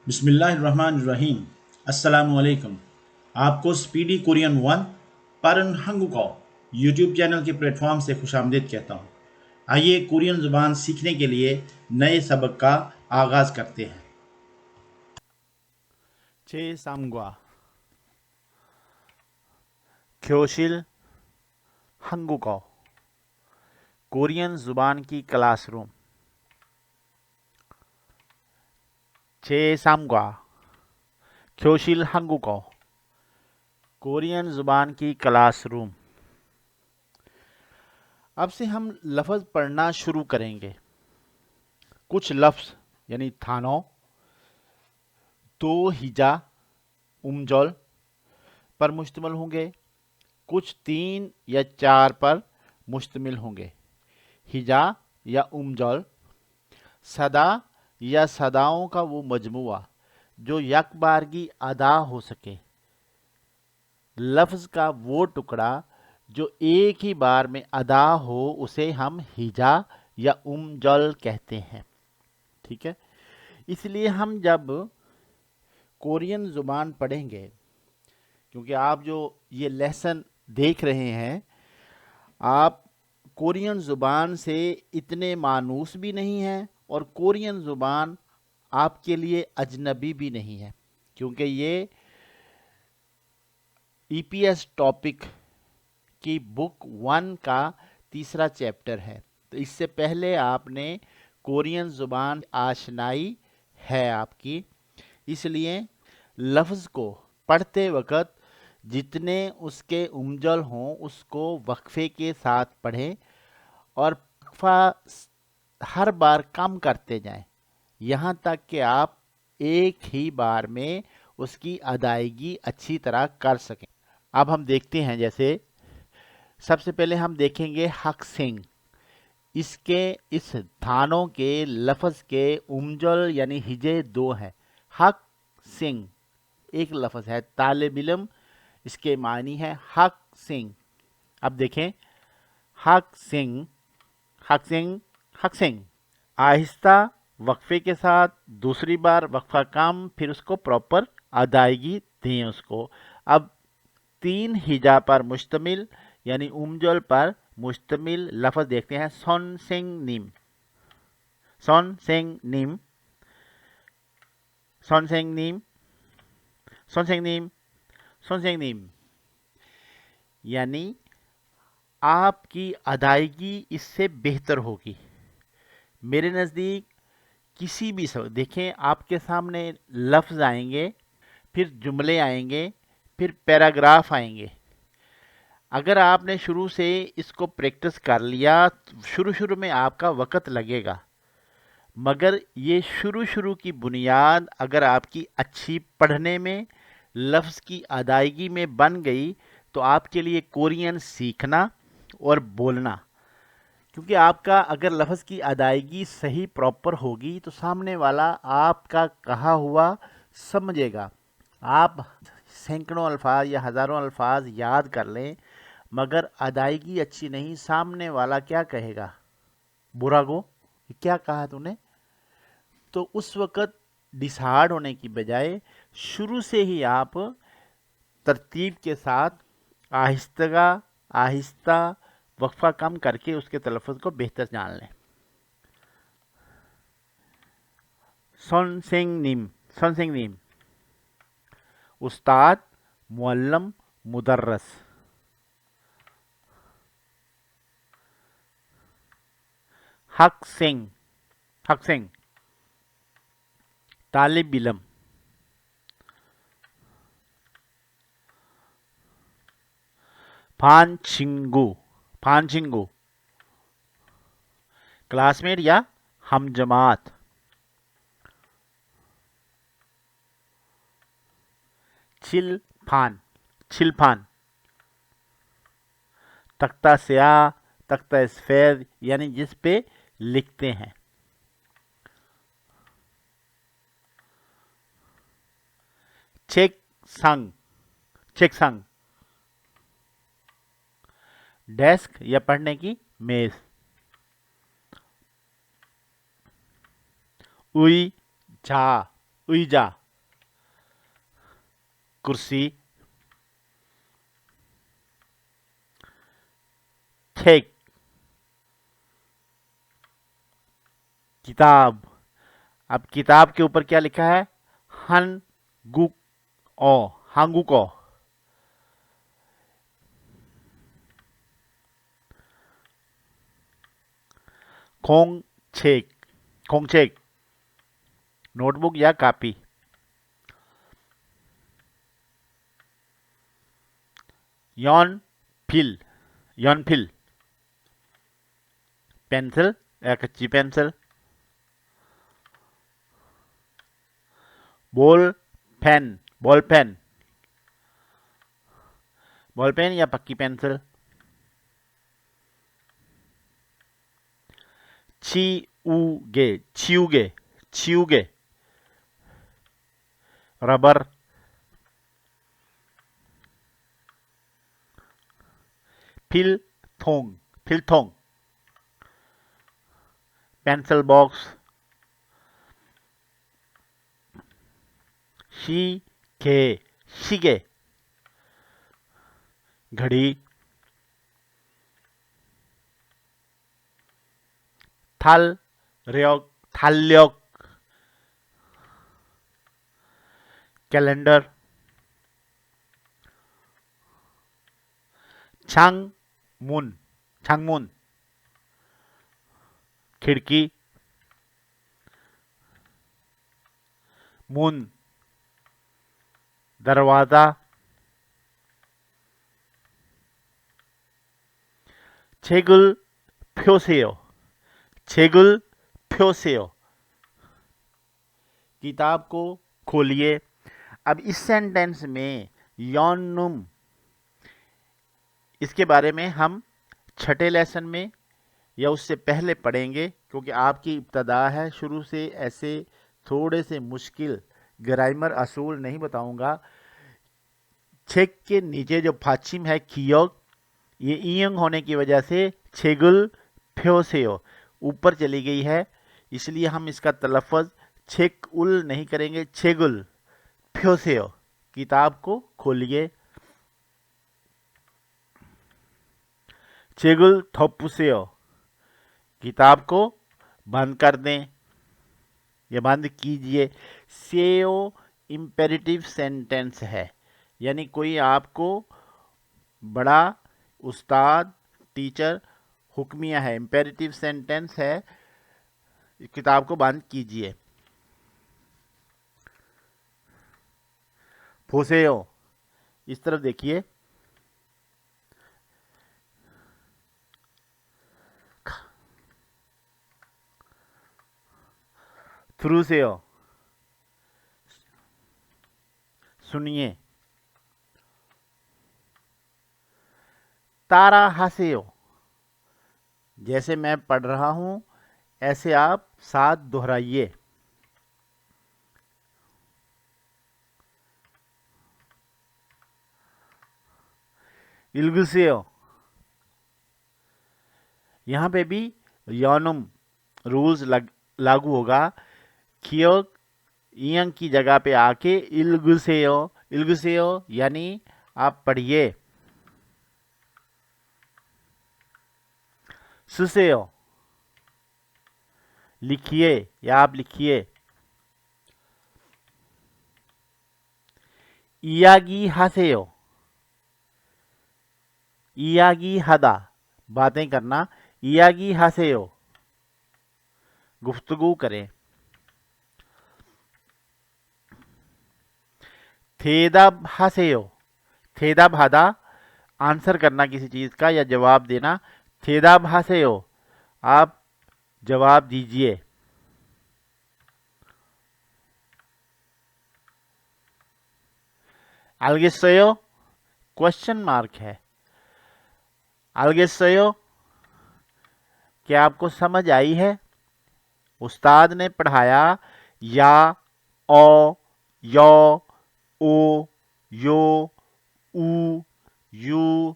बिस्मिल्लाहिर्रहमानिर्रहीम। अस्सलामुअलैकुम। आपको स्पीडी कोरियन वन परन हंगुको यूट्यूब चैनल के प्लेटफॉर्म से खुशामदीद कहता हूँ। आइए कोरियन ज़ुबान सीखने के लिए नए सबक का आगाज़ करते हैं। 제3과 교실 한국어 कोरियन ज़ुबान की क्लासरूम। 제3과 교실 한국어 कोरियन ज़ुबान की क्लासरूम। अब से हम लफ्ज़ पढ़ना शुरू करेंगे। कुछ लफ्ज़ यानी थानों दो हिजा उमजल पर मुश्तमिल होंगे, कुछ 3 या 4 पर मुश्तमिल होंगे। हिजा या उमजल सदा या सदाओं का वो मजमुआ जो यकबारगी अदा हो सके। लफ्ज़ का वो टुकड़ा जो एक ही बार में अदा हो उसे हम हिजा या उमजल कहते हैं। ठीक है, इसलिए हम जब कोरियन ज़ुबान पढ़ेंगे, क्योंकि आप जो ये लेसन देख रहे हैं, आप कोरियन ज़ुबान से इतने मानूस भी नहीं हैं और कोरियन ज़ुबान आपके लिए अजनबी भी नहीं है, क्योंकि ये ईपीएस टॉपिक की बुक 1 का तीसरा चैप्टर है। तो इससे पहले आपने कोरियन ज़ुबान आशनाई है आपकी, इसलिए लफ्ज़ को पढ़ते वक़्त जितने उसके उमजल हों उसको वक्फ़े के साथ पढ़ें और वक्फ़ा हर बार कम करते जाएं, यहाँ तक कि आप एक ही बार में उसकी अदायगी अच्छी तरह कर सकें। अब हम देखते हैं, जैसे सबसे पहले हम देखेंगे हक सिंह। इसके इस थानों के लफ्ज़ के उमजल यानी हिजे 2 हैं। हक सिंह एक लफ्ज़ है, तालिब इल्म इसके मानी है हक सिंह। अब देखें हक सिंह, हक सिंह, हक सिंह। आहिस्ता वक्फे के साथ दूसरी बार वक्फा कम, फिर उसको प्रॉपर अदायगी दें उसको। अब 3 हिजा पर मुश्तमिल यानी उमजल पर मुश्तमिल लफ्ज़ देखते हैं। सोन सिंह नीम, सोन सिंह नीम, सोन सिंह नीम, सोन सिंह नीम, सोन सिंह नीम। यानी आपकी अदायगी इससे बेहतर होगी। मेरे नज़दीक किसी भी सब देखें, आपके सामने लफ्ज़ आएंगे, फिर जुमले आएंगे, फिर पैराग्राफ आएंगे। अगर आपने शुरू से इसको प्रैक्टिस कर लिया, शुरू शुरू में आपका वक़्त लगेगा, मगर ये शुरू शुरू की बुनियाद अगर आपकी अच्छी पढ़ने में, लफ्ज़ की अदायगी में बन गई तो आपके लिए कोरियन सीखना और बोलना, क्योंकि आपका अगर लफ्ज़ की अदायगी सही प्रॉपर होगी तो सामने वाला आपका कहा हुआ समझेगा। आप सैकड़ों अल्फाज या हज़ारों अल्फाज याद कर लें, मगर अदायगी अच्छी नहीं, सामने वाला क्या कहेगा, बुरा गो क्या कहा तूने। तो उस वक़्त डिसहार्ड होने की बजाय शुरू से ही आप तरतीब के साथ आहिस्ता आहिस्ता वक्फा कम करके उसके तलफ़ुज़ को बेहतर जान लें। सनसिंगनीम, सनसिंगनीम उस्ताद, मुअल्लम, मुदर्रस। हक सिंह, हक सिंह तालिब इल्म। फान छिंगू, फान छिंगू क्लासमेट या हम जमात। छिलफान, छिलफान तख्ता स्याह, तख्ता सफ़ेद यानी जिस पे लिखते हैं। चेक संग, चेक संग डेस्क या पढ़ने की मेज। उई झा, 의자, कुर्सी, 책, किताब। अब किताब के ऊपर क्या लिखा है? 한국어, 한국어। 공책, 공책, नोटबुक या कॉपी। 연필, 연필, पेंसिल या कच्ची pencil. Ball pen, ball pen, ball pen या पक्की पेंसिल। 치우개, 치우개, 치우개, रबर। 필통, 필통, pencil box. 시계, 시계, घड़ी। थाल력, थाल력, कैलेंडर। 창문, 창문, खिड़की। 문, दरवाजा। 책을 펴세요, 책을 펴세요, किताब को खोलिए। अब इस सेंटेंस में यौनुम, इसके बारे में हम छठे लेसन में या उससे पहले पढ़ेंगे, क्योंकि आपकी इब्तदा है। शुरू से ऐसे थोड़े से मुश्किल ग्रामर असूल नहीं बताऊंगा। छेक के नीचे जो फाचिम है खियोग, ये ईयंग होने की वजह से छेगुल फ्योसेयो ऊपर चली गई है, इसलिए हम इसका तलफ़्फ़ुज़ छेक उल नहीं करेंगे, छेगुल फ्योसेयो, किताब को खोलिए। छेगुल थोपुसेयो, किताब को बंद कर दें या बंद कीजिए। सेयो इम्पेरेटिव सेंटेंस है, यानी कोई आपको बड़ा उस्ताद, टीचर हुक्मिया है, इम्पेरेटिव सेंटेंस है, किताब को बंद कीजिए। फोसेयो, इस तरफ देखिए। थ्रूसेयो, सुनिए। तारा हासेयो, जैसे मैं पढ़ रहा हूं ऐसे आप साथ दोहराइए। इल्गुसेयो, यहां पे भी यौनुम रूल्स लागू होगा। खियोक इयंग की जगह पे आके इल्गुसेयो, इल्गुसेयो यानी आप पढ़िए। सुसेयो, लिखिए या आप लिखिए। इयागी हासेयो, इयागी हदा, बातें करना। इयागी हासेयो, गुफ्तगू करें। थेदाब हासेयो, थेदाब हादा, आंसर करना किसी चीज का या जवाब देना। थेदाब हासेयो, आप जवाब दीजिए। अलगेसयो, क्वेश्चन मार्क है। अलगेसयो, क्या आपको समझ आई है? उस्ताद ने पढ़ाया या, ओ, यो, ओ, यो, ऊ, यू,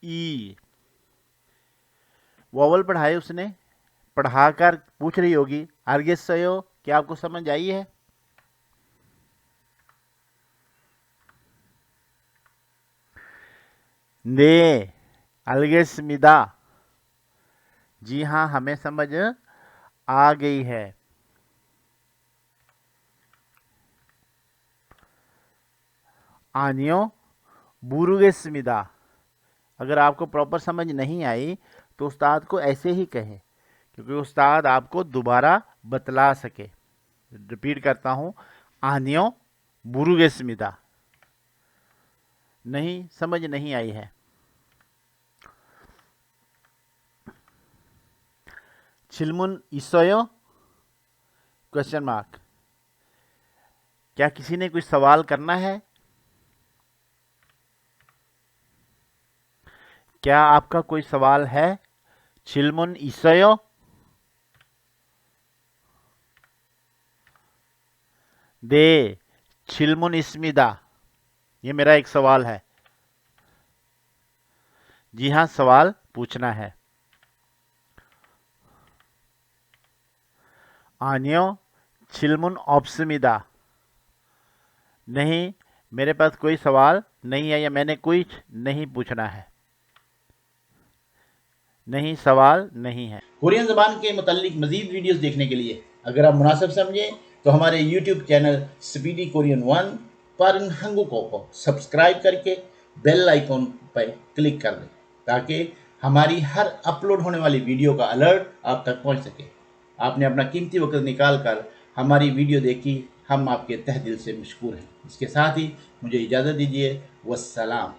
ई। वोवल पढ़ाए उसने, पढ़ाकर पूछ रही होगी अलगेसयो, क्या आपको समझ आई है? 네, 알겠습니다. जी हाँ, हमें समझ आ गई है. आनियो 모르겠습니다. अगर आपको प्रॉपर समझ नहीं आई तो उस्ताद को ऐसे ही कहें, क्योंकि उस्ताद आपको दोबारा बतला सके. रिपीट करता हूँ, आनियो 모르겠습니다. नहीं, समझ नहीं आई है. 질문 있어요? Question mark. क्या किसी ने कुछ सवाल करना है? क्या आपका कोई सवाल है? 질문 있어요? 네, 질문 있습니다. ये मेरा एक सवाल है. जी हाँ, सवाल पूछना है. 아니요, 질문 없습니다. नहीं, मेरे पास कोई सवाल नहीं है, या मैंने कुछ नहीं पूछना है. नहीं, सवाल नहीं है. कोरियन ज़बान के मुतालिक मज़ीद वीडियोस देखने के लिए अगर आप मुनासिब समझें तो हमारे यूट्यूब चैनल स्पीडी कोरियन 1 पारन हंगुको को सब्सक्राइब करके बेल आइकॉन पर क्लिक कर दें, ताकि हमारी हर अपलोड होने वाली वीडियो का अलर्ट आप तक पहुंच सके. आपने अपना कीमती वक्त निकाल कर हमारी वीडियो देखी, हम आपके तहे दिल से मशकूर हैं. इसके साथ ही मुझे इजाज़त दीजिए. वस्सलाम.